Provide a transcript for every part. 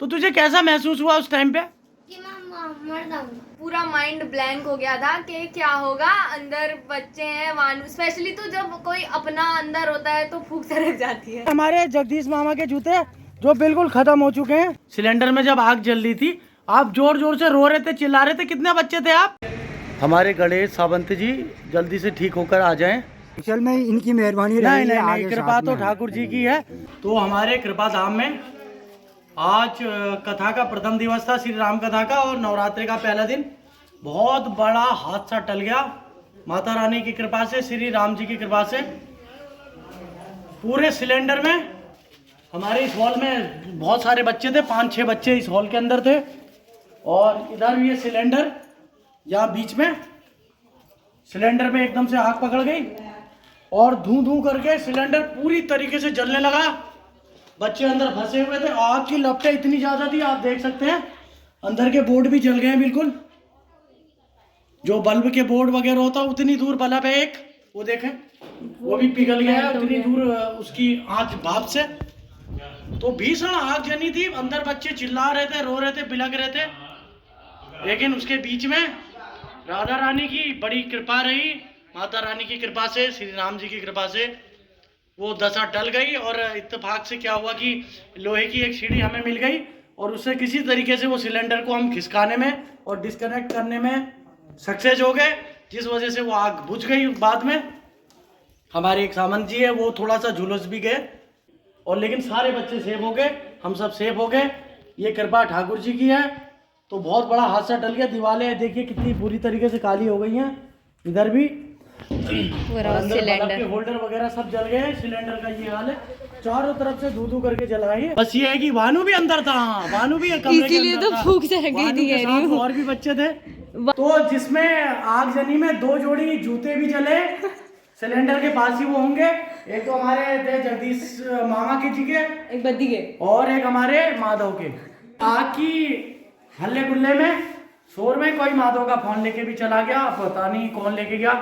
तो तुझे कैसा महसूस हुआ उस टाइम पे? कि मैं मर जाऊंगा। पूरा माइंड ब्लैंक हो गया था कि क्या होगा, अंदर बच्चे हैं वानू, स्पेशली तो जब कोई अपना अंदर होता है तो भूख सरक जाती है। हमारे जगदीश मामा के जूते जो बिल्कुल खत्म हो चुके हैं। सिलेंडर में जब आग जल रही थी आप जोर जोर से रो रहे थे, चिल्ला रहे थे। कितने बच्चे थे आप? हमारे गणेश सावंत जी जल्दी से ठीक होकर आ जाएं। चल में इनकी मेहरबानी नहीं नहीं नहीं, कृपा तो ठाकुर जी की है। तो हमारे कृपा धाम में आज कथा का प्रथम दिवस था, श्री राम कथा का, और नवरात्रि का पहला दिन। बहुत बड़ा हादसा टल गया माता रानी की कृपा से, श्री राम जी की कृपा से। पूरे सिलेंडर में हमारे इस हॉल में बहुत सारे बच्चे थे, 5-6 बच्चे इस हॉल के अंदर थे। और इधर ये सिलेंडर, यहाँ बीच में सिलेंडर में एकदम से आग पकड़ गई और धू धू करके सिलेंडर पूरी तरीके से जलने लगा। बच्चे अंदर फंसे हुए थे, आग की लपटें इतनी ज्यादा थी, आप देख सकते हैं अंदर के बोर्ड भी जल गए हैं बिल्कुल। जो बल्ब के बोर्ड वगैरह होता उतनी दूर बल्ब है एक, वो देखें वो भी पिघल गया है उतनी दूर उसकी आंच भाप से। तो भीषण आग जनी थी, अंदर बच्चे चिल्ला रहे थे, रो रहे थे, बिलख रहे थे। लेकिन उसके बीच में राधा रानी की बड़ी कृपा रही, माता रानी की कृपा से, श्री राम जी की कृपा से वो दशा टल गई। और इत्तेफाक से क्या हुआ कि लोहे की एक सीढ़ी हमें मिल गई और उससे किसी तरीके से वो सिलेंडर को हम खिसकाने में और डिस्कनेक्ट करने में सक्सेस हो गए, जिस वजह से वो आग बुझ गई। बाद में हमारे एक सामंत जी है, वो थोड़ा सा झुलस भी गए, और लेकिन सारे बच्चे सेफ हो गए, हम सब सेफ हो गए। ये कृपा ठाकुर जी की है। तो बहुत बड़ा हादसा टल गया। दीवारें देखिए कितनी बुरी तरीके से काली हो गई हैं, इधर भी सिलेंडर के होल्डर वगैरह सब जल गए हैं। सिलेंडर का ये हाल है, चारों तरफ से धू धू करके जला है। बस ये है कि वानू भी अंदर था, वानू भी इसीलिए तो भूख सरक गई थी। और भी बच्चे थे। तो जिसमें आग जनी में 2 जोड़ी जूते भी जले, सिलेंडर के पास ही वो होंगे। एक तो हमारे थे जगदीश मामा के जी के, एक बद्दी के, और एक हमारे माधव के। आग की हल्ले गुल्ले में, शोर में कोई माधव का फोन लेके भी चला गया, पता नहीं कौन लेके गया।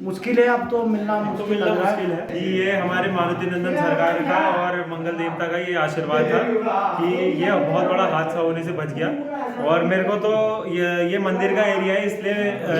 मुश्किल है, अब तो मिलना मुश्किल लग रहा है। ये हमारे मारुति नंदन सरकार का और मंगल देवता का ये आशीर्वाद था कि ये बहुत बड़ा हादसा होने से बच गया। और मेरे को तो ये मंदिर का एरिया है, इसलिए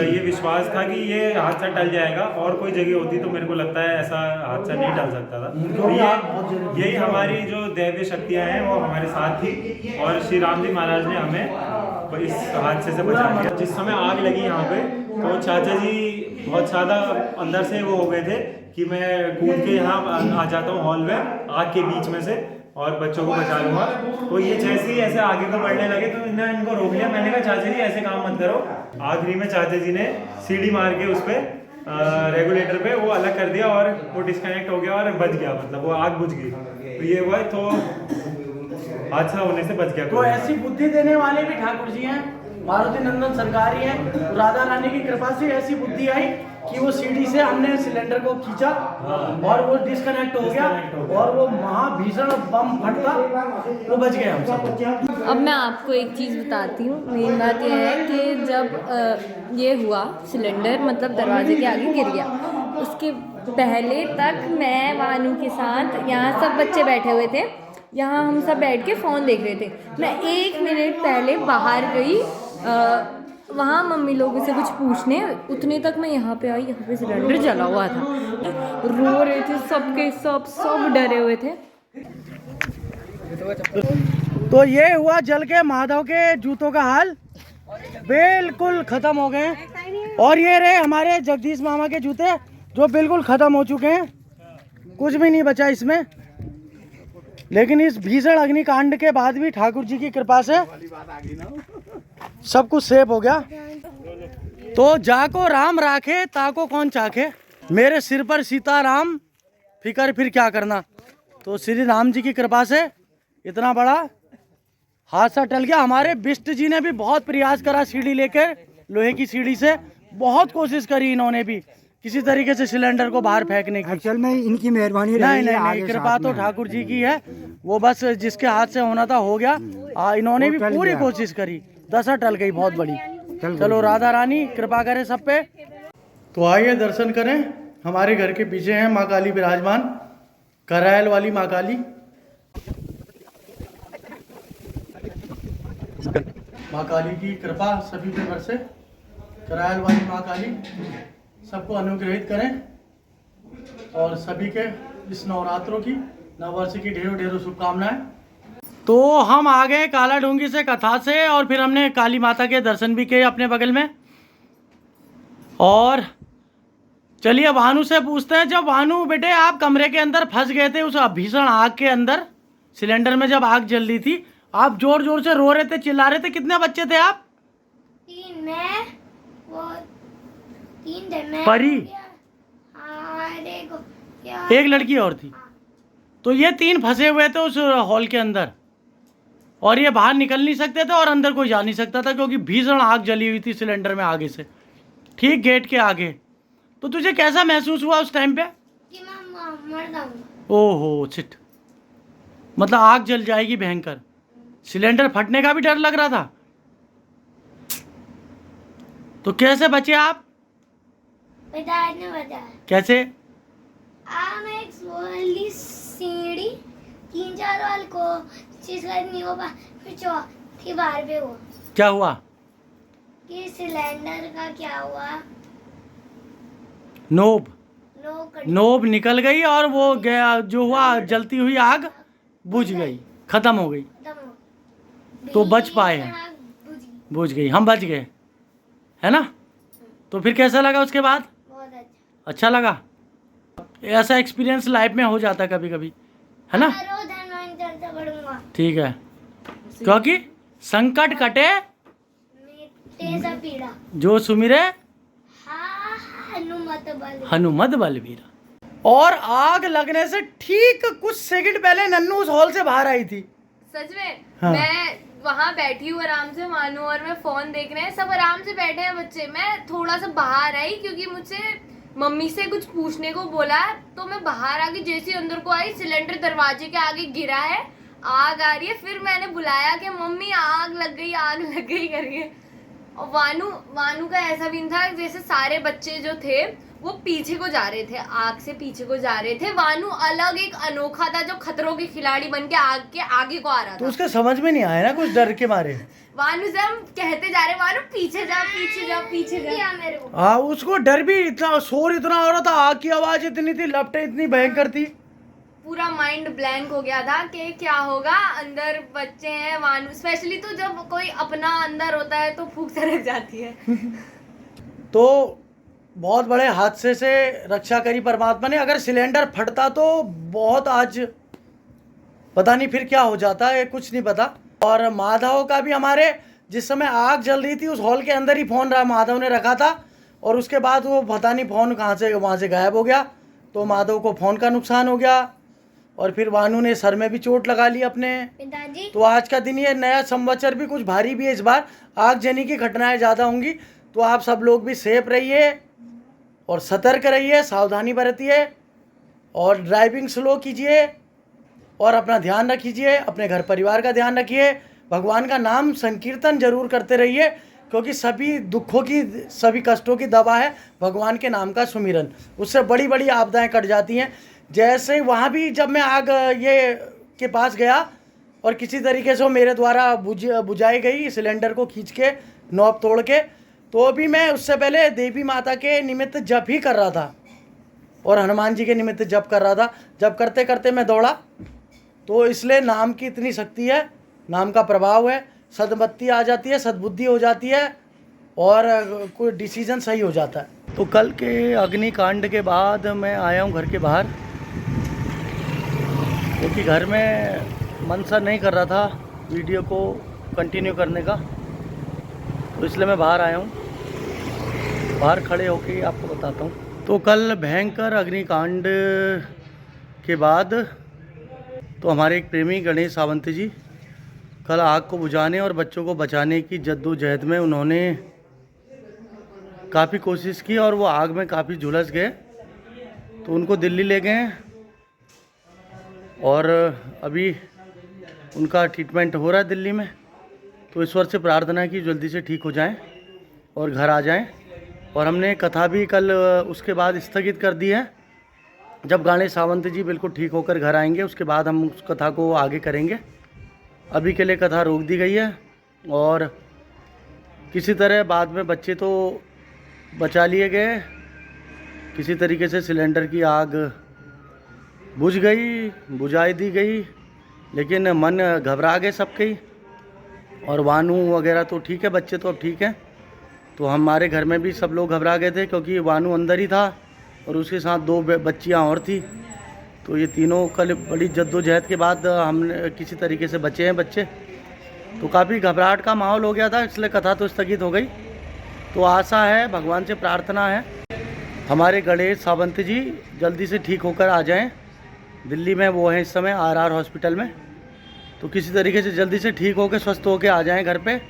ये विश्वास था कि ये हादसा टल जाएगा। और कोई जगह होती तो मेरे को लगता है ऐसा हादसा नहीं टल सकता था। तो यही हमारी जो दैवीय शक्तियाँ हैं वो हमारे साथ थी, और श्री राम जी महाराज ने हमें इस हादसे से बचा दिया। जिस समय आग लगी यहाँ पे, तो चाचा जी बहुत ज़्यादा अंदर से वो हो गए थे कि मैं कूद के यहाँ आ जाता हूँ हॉल में आग के बीच में से और बच्चों को बचा लूँगा। तो ये जैसे ही ऐसे आगे को बढ़ने लगे तो इनको रोक लिया। मैंने कहा चाचा जी ऐसे काम मत करो। आखिरी में चाचा जी ने सीढ़ी मार के उस पर रेगुलेटर पे वो अलग कर दिया और वो डिस्कनेक्ट हो गया और बच गया, मतलब वो आग बुझ गई। तो ये हुआ, तो हादसा होने से बच गया। तो ऐसी बुद्धि देने वाले भी ठाकुर जी हैं, मारुति नंदन सरकार ही है। राधा रानी की कृपा से ऐसी बुद्धि आई कि वो सीढ़ी से हमने सिलेंडर को खींचा और वो डिस्कनेक्ट हो गया और वो महाभीषण बम फटता, वो बच गए हम सब। अब मैं आपको एक चीज़ बताती हूँ। मेन बात यह है कि जब ये हुआ सिलेंडर मतलब दरवाजे के आगे गिर गया, उसके पहले तक मैं वानू के साथ यहाँ सब बच्चे बैठे हुए थे, यहाँ हम सब बैठ के फ़ोन देख रहे थे। मैं 1 मिनट पहले बाहर गई वहाँ मम्मी लोगों से कुछ पूछने, उतने तक मैं यहाँ पे आई, यहाँ पे सिलेंडर जला हुआ था। रो रहे थे सबके सब डरे हुए थे। तो ये हुआ जल के माधव के जूतों का हाल, बिल्कुल खत्म हो गए। और ये रहे हमारे जगदीश मामा के जूते जो बिल्कुल खत्म हो चुके हैं, कुछ भी नहीं बचा इसमें। लेकिन इस भीषण अग्निकांड के बाद भी ठाकुर जी की कृपा से सब कुछ सेफ हो गया। तो जाको राम राखे ताको कौन चाखे, मेरे सिर पर सीताराम फिकर फिर क्या करना। तो श्री राम जी की कृपा से इतना बड़ा हादसा टल गया। हमारे बिष्ट जी ने भी बहुत प्रयास करा, सीढ़ी लेकर लोहे की सीढ़ी से बहुत कोशिश करी इन्होंने भी किसी तरीके से सिलेंडर को बाहर फेंकने की। एक्चुअल में इनकी मेहरबानी नहीं, कृपा तो ठाकुर जी की है। वो बस जिसके हाथ से होना था हो गया। इन्होंने भी पूरी कोशिश करी, दशा टल गई बहुत बड़ी। चलो राधा रानी कृपा करे सब पे। तो आइए दर्शन करें। हमारे घर के पीछे है माँ काली विराजमान, करायल वाली माँ काली। माँ काली की कृपा सभी पे बरसे, करायल वाली माँ काली सबको अनुग्रहित करें और सभी के इस नवरात्रों की नववर्ष की ढेरों ढेरों शुभकामनाएं। तो हम आ गए काला ढूंगी से कथा से और फिर हमने काली माता के दर्शन भी किए अपने बगल में। और चलिए भानु से पूछते हैं, जब भानु बेटे आप कमरे के अंदर फंस गए थे उस भीषण आग के अंदर, सिलेंडर में जब आग जल रही थी, आप जोर जोर से रो रहे थे, चिल्ला रहे थे, कितने बच्चे थे आप? 3 मैं वो 3 थे मैं परी? हाँ देखो क्या एक लड़की और थी। तो ये 3 फंसे हुए थे उस हॉल के अंदर और ये बाहर निकल नहीं सकते थे और अंदर कोई जा नहीं सकता था क्योंकि भीषण आग जली हुई थी सिलेंडर में आगे से, ठीक गेट के आगे। तो तुझे कैसा महसूस हुआ उस टाइम पे? कि मैं मर जाऊंगा। ओहो शिट, मतलब आग जल जाएगी भयंकर, सिलेंडर फटने का भी डर लग रहा था। तो कैसे बचे आप? पिताजी ने बताया कैसे? मैं एक वाली सीढ़ी 3-4 वाल को चीज करनी होगा, फिर चौथी बार पे हुआ क्या हुआ? कि सिलेंडर का क्या हुआ, नोब नो नोब निकल गई और वो गया जो हुआ जलती हुई आग बुझ गई, खत्म हो गई। तो बच पाए हैं, बुझ गई, हम बच गए, है ना? तो फिर कैसा लगा उसके बाद? बहुत अच्छा लगा। ऐसा एक्सपीरियंस लाइफ में हो जाता है कभी कभी, है ना? रोज हनुमान चालीसा पढ़ूंगा। ठीक है, क्योंकि संकट कटे मिटे सब पीड़ा, जो सुमिरे हाँ हनुमत बल। हनुमत बलवीरा। और आग लगने से ठीक कुछ सेकंड पहले नन्नू उस हॉल से बाहर आई थी। सच में? हाँ। मैं वहाँ बैठी हूँ आराम से, मानू और मैं फोन देख रहे हैं, सब आराम से बैठे हैं बच्चे। मैं थोड़ा सा बाहर आई क्योंकि मुझसे मम्मी से कुछ पूछने को बोला, तो मैं बाहर आ गई। जैसे ही अंदर को आई, सिलेंडर दरवाजे के आगे गिरा है, आग आ रही है। फिर मैंने बुलाया कि मम्मी आग लग गई करके। और वानू का ऐसा भी था जैसे सारे बच्चे जो थे वो पीछे को जा रहे थे, आग से पीछे को जा रहे थे। वानू अलग एक अनोखा था जो खतरों के खिलाड़ी बन के आग के आगे को आ रहा तो था। उसके समझ में नहीं आया ना कुछ, डर के मारे। वानू से हम कहते जा रहे, वानू पीछे जा पीछे जा पीछे जा। दिया मेरे को हाँ, उसको डर भी इतना, शोर इतना हो रहा था, आग की आवाज इतनी थी, लपटें इतनी भयंकर थी। पूरा माइंड ब्लैंक हो गया था कि क्या होगा, अंदर बच्चे हैं। वानू स्पेशली तो जब कोई अपना अंदर होता है तो फूंक सरक जाती है। तो बहुत बड़े हादसे से रक्षा करी परमात्मा ने। अगर सिलेंडर फटता तो बहुत आज पता नहीं फिर क्या हो जाता है, कुछ नहीं पता। और माधव का भी हमारे जिस समय आग जल रही थी उस हॉल के अंदर ही फ़ोन माधव ने रखा था और उसके बाद वो पता नहीं फ़ोन कहाँ से वहाँ से गायब हो गया। तो माधव को फ़ोन का नुकसान हो गया और फिर वानू ने सर में भी चोट लगा ली अपने। पिताजी तो आज का दिन, ये नया संवत्सर भी कुछ भारी भी है इस बार, आगजनी की घटनाएं ज़्यादा होंगी। तो आप सब लोग भी सेफ रहिए और सतर्क रहिए, सावधानी बरतिए और ड्राइविंग स्लो कीजिए और अपना ध्यान रखिए, अपने घर परिवार का ध्यान रखिए। भगवान का नाम संकीर्तन जरूर करते रहिए क्योंकि सभी दुखों की, सभी कष्टों की दवा है भगवान के नाम का सुमिरन। उससे बड़ी बड़ी आपदाएं कट जाती हैं। जैसे वहाँ भी जब मैं आग ये के पास गया और किसी तरीके से वो मेरे द्वारा बुझाई गई, सिलेंडर को खींच के नॉब तोड़ के, तो भी मैं उससे पहले देवी माता के निमित्त जप ही कर रहा था और हनुमान जी के निमित्त जप कर रहा था। जब करते करते मैं दौड़ा, तो इसलिए नाम की इतनी शक्ति है, नाम का प्रभाव है, सद्मति आ जाती है, सद्बुद्धि हो जाती है और कोई डिसीजन सही हो जाता है। तो कल के अग्निकांड के बाद मैं आया हूँ घर के बाहर क्योंकि घर में मन सा नहीं कर रहा था वीडियो को कंटिन्यू करने का, तो इसलिए मैं बाहर आया हूँ। बाहर खड़े होके आपको बताता हूँ। तो कल भयंकर अग्निकांड के बाद तो हमारे एक प्रेमी गणेश सावंत जी कल आग को बुझाने और बच्चों को बचाने की जद्दोजहद में उन्होंने काफ़ी कोशिश की और वो आग में काफ़ी झुलस गए। तो उनको दिल्ली ले गए और अभी उनका ट्रीटमेंट हो रहा है दिल्ली में। तो ईश्वर से प्रार्थना की जल्दी से ठीक हो जाएं और घर आ जाएं। और हमने कथा भी कल उसके बाद स्थगित कर दी है। जब गणेश सावंत जी बिल्कुल ठीक होकर घर आएंगे उसके बाद हम उस कथा को आगे करेंगे। अभी के लिए कथा रोक दी गई है। और किसी तरह बाद में बच्चे तो बचा लिए गए। किसी तरीके से सिलेंडर की आग बुझ गई, बुझाई दी गई, लेकिन मन घबरा गए सबके ही। और वानू वगैरह तो ठीक है, बच्चे तो अब ठीक हैं। तो हमारे घर में भी सब लोग घबरा गए थे, क्योंकि वानू अंदर ही था और उसके साथ 2 बच्चियाँ और थी। तो ये तीनों कल बड़ी जद्दोजहद के बाद हमने किसी तरीके से बचे हैं बच्चे। तो काफ़ी घबराहट का माहौल हो गया था, इसलिए कथा तो स्थगित हो गई। तो आशा है, भगवान से प्रार्थना है, हमारे गणेश सावंत जी जल्दी से ठीक होकर आ जाएं। दिल्ली में वो हैं इस समय RR हॉस्पिटल में। तो किसी तरीके से जल्दी से ठीक होकर स्वस्थ होकर आ जाएं घर पे।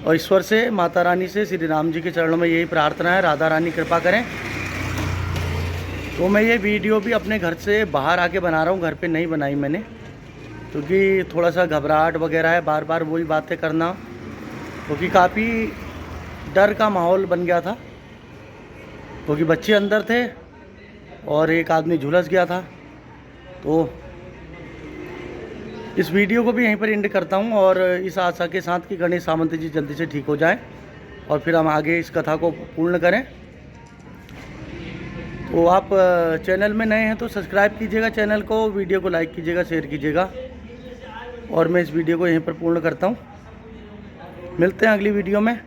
और ईश्वर से, माता रानी से, श्री राम जी के चरणों में यही प्रार्थना है, राधा रानी कृपा करें। तो मैं ये वीडियो भी अपने घर से बाहर आके बना रहा हूँ, घर पे नहीं बनाई मैंने, क्योंकि थोड़ा सा घबराहट वगैरह है, बार बार वही बातें करना, क्योंकि काफ़ी डर का माहौल बन गया था, क्योंकि बच्चे अंदर थे और एक आदमी झुलस गया था। तो इस वीडियो को भी यहीं पर एंड करता हूं, और इस आशा के साथ कि गणेश सावंत जी जल्दी से ठीक हो जाएं और फिर हम आगे इस कथा को पूर्ण करें। तो आप चैनल में नए हैं तो सब्सक्राइब कीजिएगा चैनल को, वीडियो को लाइक कीजिएगा, शेयर कीजिएगा। और मैं इस वीडियो को यहीं पर पूर्ण करता हूं। मिलते हैं अगली वीडियो में।